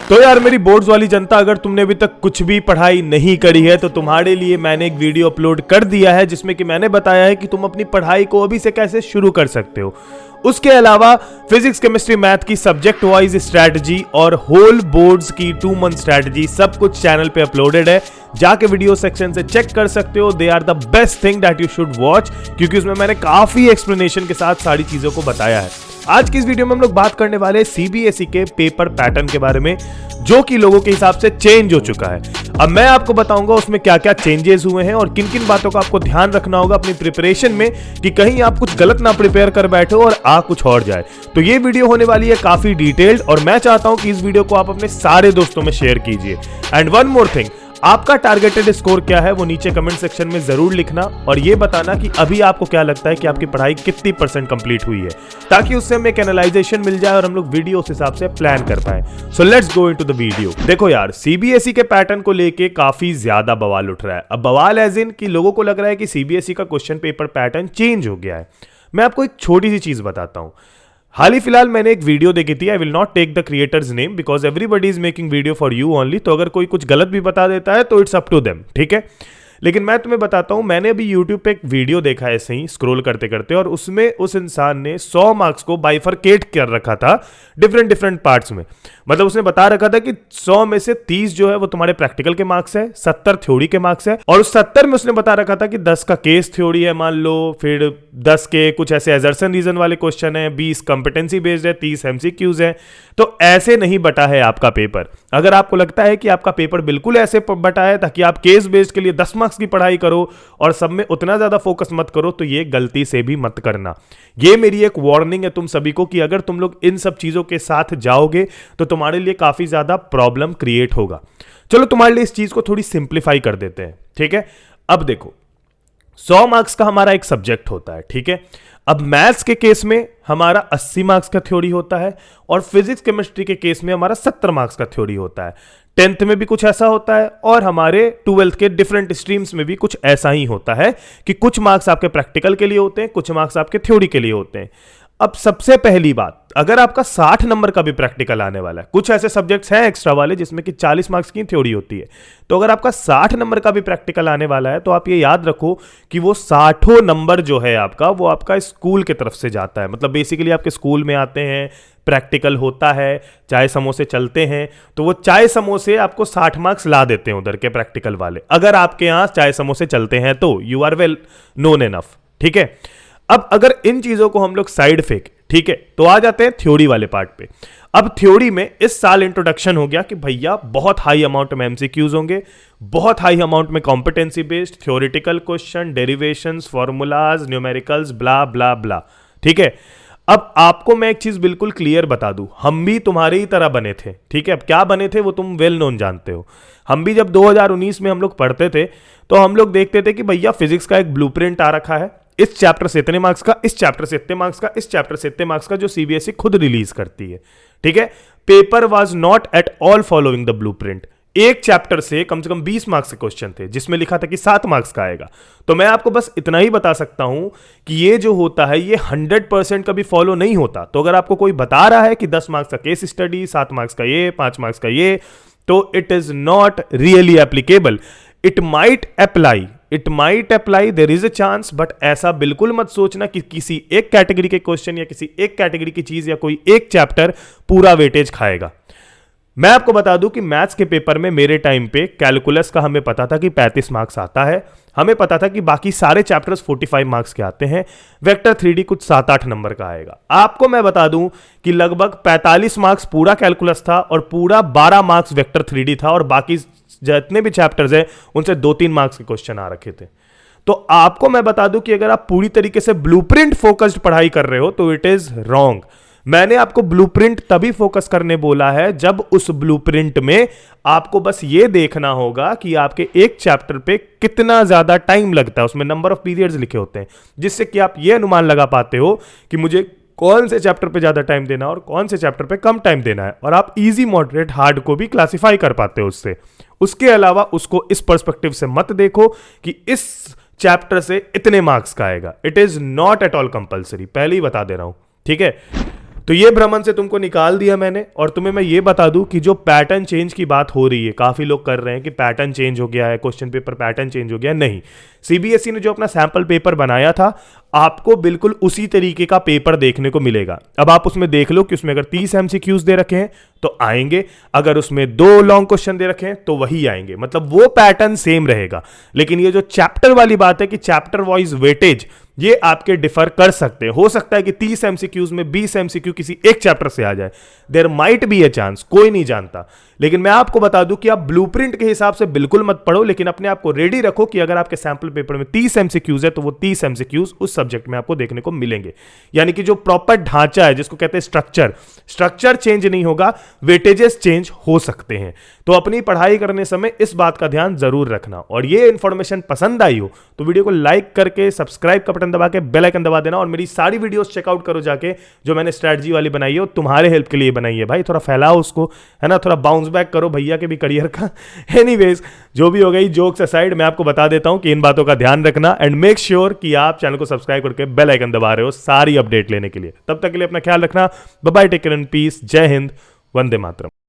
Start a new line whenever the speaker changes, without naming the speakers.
तो यार मेरी बोर्ड्स वाली जनता, अगर तुमने अभी तक कुछ भी पढ़ाई नहीं करी है तो तुम्हारे लिए मैंने एक वीडियो अपलोड कर दिया है जिसमें कि मैंने बताया है कि तुम अपनी पढ़ाई को अभी से कैसे शुरू कर सकते हो। उसके अलावा फिजिक्स केमिस्ट्री मैथ की सब्जेक्ट वाइज स्ट्रैटेजी और होल बोर्ड्स की 2 मंथ स्ट्रैटेजी सब कुछ चैनल पे अपलोडेड है। जाके वीडियो सेक्शन से चेक कर सकते हो। They are the best thing that you should watch, क्योंकि उसमें मैंने काफी एक्सप्लेनेशन के साथ सारी चीजों को बताया है। आज की इस वीडियो में हम लोग बात करने वाले हैं सीबीएसई के पेपर पैटर्न के बारे में, जो कि लोगों के हिसाब से चेंज हो चुका है। अब मैं आपको बताऊंगा उसमें क्या क्या चेंजेस हुए हैं और किन किन बातों का आपको ध्यान रखना होगा अपनी प्रिपरेशन में, कि कहीं आप कुछ गलत ना प्रिपेयर कर बैठो और आ कुछ और जाए। तो ये वीडियो होने वाली है काफी डिटेल्ड और मैं चाहता हूं कि इस वीडियो को आप अपने सारे दोस्तों में शेयर कीजिए। एंड वन मोर थिंग, आपका टारगेटेड स्कोर क्या है वो नीचे कमेंट सेक्शन में जरूर लिखना और ये बताना कि अभी आपको क्या लगता है कि आपकी पढ़ाई कितनी % कंप्लीट हुई है, ताकि उससे हमें एक एनालाइजेशन मिल जाए और हम लोग वीडियो उस हिसाब से प्लान कर पाए। So let's go into the video. देखो यार, सीबीएसई के पैटर्न को लेके काफी ज्यादा बवाल उठ रहा है। अब बवाल एज इन कि लोगों को लग रहा है कि सीबीएसई का क्वेश्चन पेपर पैटर्न चेंज हो गया है। मैं आपको एक छोटी सी चीज बताता हूं। हाल ही फिलहाल मैंने एक वीडियो देखी थी। I will not take the creators name because everybody is making video for you only. तो अगर कोई कुछ गलत भी बता देता है तो इट्स अप टू देम, ठीक है। लेकिन मैं तुम्हें बताता हूं, मैंने अभी यूट्यूब पे एक वीडियो देखा है ऐसे ही स्क्रॉल करते करते, और उसमें उस इंसान ने 100 मार्क्स को बाइफरकेट कर रखा था डिफरेंट पार्ट्स में। मतलब उसने बता रखा था कि 100 में से 30 जो है वो तुम्हारे प्रैक्टिकल के मार्क्स है, 70 थ्योरी के मार्क्स है, और उस 70 में उसने बता रखा था कि 10 का केस थ्योरी है मान लो, फिर 10 के कुछ ऐसे एजर्सन रीजन वाले क्वेश्चन है, 20 कंपिटेंसी बेस्ड है, 30 एमसीक्यूज है। तो ऐसे नहीं बटा है आपका पेपर। अगर आपको लगता है कि आपका पेपर बिल्कुल ऐसे बटा है ताकि आप केस बेस्ड के लिए 10 मार्क्स की पढ़ाई करो और सब में उतना ज्यादा फोकस मत करो, तो ये गलती से भी मत करना। ये मेरी एक वार्निंग है तुम सभी को कि अगर तुम लोग इन सब चीजों के साथ जाओगे तो तुम्हारे लिए काफी ज्यादा प्रॉब्लम क्रिएट होगा। चलो तुम्हारे लिए इस चीज को थोड़ी सिंप्लीफाई कर देते हैं, ठीक है। अब देखो, 100 मार्क्स का हमारा एक सब्जेक्ट होता है, ठीक है। अब मैथ्स के केस में हमारा 80 मार्क्स का थ्योरी होता है और फिजिक्स केमिस्ट्री के केस में हमारा 70 मार्क्स का थ्योरी होता है। 10th में भी कुछ ऐसा होता है और हमारे 12th के डिफरेंट स्ट्रीम्स में भी कुछ ऐसा ही होता है कि कुछ मार्क्स आपके प्रैक्टिकल के लिए होते हैं, कुछ मार्क्स आपके थ्योरी के लिए होते हैं। अब सबसे पहली बात, अगर आपका 60 नंबर का भी प्रैक्टिकल आने वाला है, कुछ ऐसे सब्जेक्ट्स हैं एक्स्ट्रा वाले जिसमें कि 40 मार्क्स की थ्योरी होती है, तो अगर आपका 60 नंबर का भी प्रैक्टिकल आने वाला है तो आप ये याद रखो कि वो 60 नंबर जो है आपका, वो आपका स्कूल की तरफ से जाता है। मतलब बेसिकली आपके स्कूल में आते हैं, प्रैक्टिकल होता है, चाय समोसे चलते हैं, तो वो चाय समोसे आपको 60 मार्क्स ला देते हैं उधर के प्रैक्टिकल वाले। अगर आपके यहाँ चाय समोसे चलते हैं तो you are well known enough, ठीक है। अब अगर इन चीजों को हम लोग साइड फेंक, ठीक है, तो आ जाते हैं थ्योरी वाले पार्ट पे। अब थ्योरी में इस साल इंट्रोडक्शन हो गया कि भैया बहुत हाई अमाउंट में एमसीक्यूज होंगे, बहुत हाई अमाउंट में competency based theoretical question, derivations, formulas, numericals, blah blah blah, ठीक है। अब आपको मैं एक चीज बिल्कुल क्लियर बता दूं, हम भी तुम्हारे ही तरह बने थे, ठीक है। अब क्या बने थे वो तुम वेल नोन जानते हो। हम भी जब 2019 में हम लोग पढ़ते थे तो हम लोग देखते थे कि भैया फिजिक्स का एक ब्लूप्रिंट आ रखा है, इस चैप्टर से इतने मार्क्स का, इस चैप्टर से इतने मार्क्स का, इस चैप्टर से इतने मार्क्स का, जो सीबीएसई खुद रिलीज करती है, ठीक है। Paper was not at all following the blueprint. एक चैप्टर से कम 20 मार्क्स के क्वेश्चन थे जिसमें लिखा था कि 7 मार्क्स का आएगा। तो मैं आपको बस इतना ही बता सकता हूं कि ये जो होता है ये 100% कभी फॉलो नहीं होता। तो अगर आपको कोई बता रहा है कि 10 मार्क्स का केस स्टडी, 7 मार्क्स का ये, 5 मार्क्स का ये, तो it is not really applicable. It might apply, there is a chance, but ऐसा बिल्कुल मत सोचना कि किसी एक कैटेगरी के क्वेश्चन या किसी एक कैटेगरी की चीज या कोई एक चैप्टर पूरा वेटेज खाएगा। मैं आपको बता दूं कि मैथ्स के पेपर में मेरे टाइम पे कैलकुलस का हमें पता था कि 35 मार्क्स आता है, हमें पता था कि बाकी सारे चैप्टर्स 45 मार्क्स के आते हैं, वेक्टर 3D कुछ 7-8 नंबर का आएगा। आपको मैं बता दूं कि लगभग 45 मार्क्स पूरा कैलकुलस था और पूरा 12 मार्क्स वेक्टर 3D था, और बाकी जितने भी चैप्टर्स हैं उनसे 2-3 मार्क्स के क्वेश्चन आ रखे थे। तो आपको मैं बता दूं कि अगर आप पूरी तरीके से ब्लूप्रिंट फोकस्ड पढ़ाई कर रहे हो तो इट इज रॉन्ग। मैंने आपको ब्लूप्रिंट तभी फोकस करने बोला है जब उस ब्लूप्रिंट में आपको बस ये देखना होगा कि आपके एक चैप्टर पे कितना ज्यादा टाइम लगता है, उसमें नंबर ऑफ पीरियड्स लिखे होते हैं, जिससे कि आप ये अनुमान लगा पाते हो कि मुझे कौन से चैप्टर पे ज्यादा टाइम देना है और कौन से चैप्टर पे कम टाइम देना है, और आप इजी, मॉडरेट, हार्ड को भी क्लासिफाई कर पाते हो उससे। उसके अलावा उसको इस पर्सपेक्टिव से मत देखो कि इस चैप्टर से इतने मार्क्स का आएगा। It is not at all compulsory, पहले ही बता दे रहा हूं, ठीक है। तो ये भ्रमण से तुमको निकाल दिया मैंने। और तुम्हें मैं ये बता दूं कि जो पैटर्न चेंज की बात हो रही है, काफी लोग कर रहे हैं कि पैटर्न चेंज हो गया है, क्वेश्चन पेपर पैटर्न चेंज हो गया। नहीं, सीबीएसई ने जो अपना सैंपल पेपर बनाया था, आपको बिल्कुल उसी तरीके का पेपर देखने को मिलेगा। अब आप उसमें देख लो कि उसमें अगर 30 एमसीक्यूज दे रखे हैं तो आएंगे, अगर उसमें 2 लॉन्ग क्वेश्चन दे रखे हैं तो वही आएंगे, मतलब वो पैटर्न सेम रहेगा। लेकिन ये जो चैप्टर वाली बात है कि चैप्टर वाइज वेटेज, ये आपके डिफर कर सकते हैं। हो सकता है कि 30 एमसीक्यूज में 20 एमसीक्यू किसी एक चैप्टर से आ जाए, there might be a chance, कोई नहीं जानता। लेकिन मैं आपको बता दूं कि आप ब्लूप्रिंट के हिसाब से बिल्कुल मत पढ़ो, लेकिन अपने आप को रेडी रखो कि अगर आपके सैंपल पेपर में 30 एमसीक्यूज है तो वो 30 एमसीक्यूज उस सब्जेक्ट में आपको देखने को मिलेंगे। यानी कि जो प्रॉपर ढांचा है, जिसको कहते हैं स्ट्रक्चर चेंज नहीं होगा, वेटेजेस चेंज हो सकते हैं। तो अपनी पढ़ाई करने समय इस बात का ध्यान जरूर रखना। और ये इंफॉर्मेशन पसंद आई हो तो वीडियो को लाइक करके, सब्सक्राइब का बटन दबा के बेल आइकन दबा देना। और मेरी सारी वीडियोस चेकआउट करो जाके, जो मैंने स्ट्रैटेजी वाली बनाई है, तुम्हारे हेल्प के लिए बनाई है भाई। थोड़ा फैलाओ उसको, है ना, थोड़ा बाउंस बैक करो भैया के भी करियर का। एनीवेज, जो भी हो गई, जोक्स असाइड, मैं आपको बता देता हूं कि इन बातों का ध्यान रखना। एंड मेक श्योर कि आप चैनल को सब्सक्राइब करके बेल आइकन दबा रहे हो सारी अपडेट लेने के लिए। तब तक के लिए अपना ख्याल रखना। Bye bye, take care and peace. जय हिंद, वंदे मातरम।